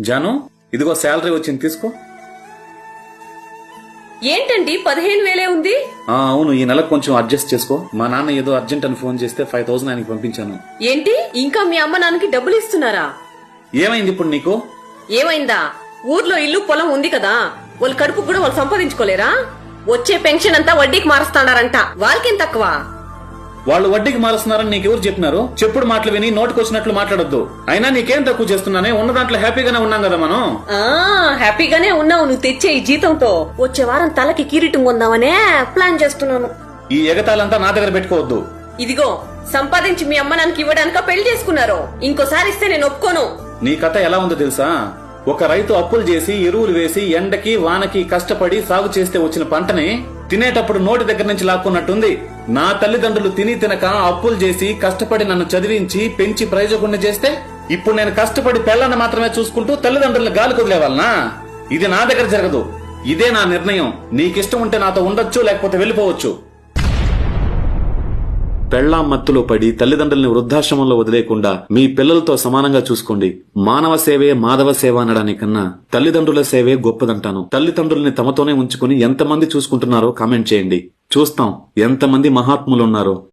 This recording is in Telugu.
జాను, ఇదిగో శాలరీ వచ్చింది, తీసుకో. ఏంటండి 15,000 ఉంది? అవును, ఈ నెలకు కొంచెం అడ్జస్ట్ చేసుకో. మా నాన్న ఏదో అర్జెంట్ అని ఫోన్ చేస్తే 5,000 ఆయనకి పంపించాను. ఏంటి, ఇంకా మీ అమ్మ నాన్నకి డబ్బులు ఇస్తున్నారా? ఏమైంది ఇప్పుడు నీకు? ఏమైందా? ఊర్లో ఇల్లు పొలం ఉంది కదా, వాళ్ళ కడుపు కూడా వాళ్ళు సంపాదించుకోలేరా? వచ్చే పెన్షన్ అంతా వడ్డీకి మారుస్తాడారంట, వాళ్ళకేం తక్కువ? వాళ్ళు వడ్డీకి మారుస్తున్నారని నీకెవరు చెప్పినారు? చెప్పుడు మాటలు విని నోటికొచ్చినట్లు మాట్లాడొద్దు. అయినా నీకేం తక్కువ చేస్తున్నానే? ఉన్న దాంట్లో హ్యాపీగానే ఉన్నాం కదా మనం. హ్యాపీగానే ఉన్నావు నువ్వు తెచ్చే ఈ జీతంతో. వచ్చే వారం తలకి కిరీటం కొందామనే ప్లాన్ చేస్తున్నాను. ఈ ఎగతాలంతా నా దగ్గర పెట్టుకోవద్దు. ఇదిగో, సంపాదించి మీ అమ్మ నాన్నకి ఇవ్వడానిక పెళ్లి చేసుకున్నారు. ఇంకోసారి ఇస్తే నేను ఒప్పుకోను. నీ కథ ఎలా ఉందో తెలుసా? ఒక రైతు అప్పులు చేసి ఎరువులు వేసి ఎండకి వానకి కష్టపడి సాగు చేస్తే వచ్చిన పంటని తినేటప్పుడు నోటి దగ్గర నుంచి లాక్కున్నట్టుంది. నా తల్లిదండ్రులు తిని తినక అప్పులు చేసి కష్టపడి నన్ను చదివించి పెంచి ప్రయోజకుడిని చేస్తే ఇప్పుడు నేను కష్టపడి పెళ్ళాన్ని మాత్రమే చూసుకుంటూ తల్లిదండ్రులను గాలి కుదిలేవాలనా? ఇది నా దగ్గర జరగదు. ఇదే నా నిర్ణయం. నీకిష్టం ఉంటే నాతో ఉండొచ్చు, లేకపోతే వెళ్ళిపోవచ్చు. పెళ్లాం మత్తులో పడి తల్లిదండ్రుల్ని వృద్ధాశ్రమంలో వదిలేకుండా మీ పిల్లలతో సమానంగా చూసుకోండి. మానవ సేవే మాధవ సేవ అనడానికన్నా తల్లిదండ్రుల సేవే గొప్పదంటాను. తల్లిదండ్రుల్ని తమతోనే ఉంచుకుని ఎంతమంది చూసుకుంటున్నారో కామెంట్ చేయండి. చూస్తాం ఎంతమంది మహాత్ములున్నారో.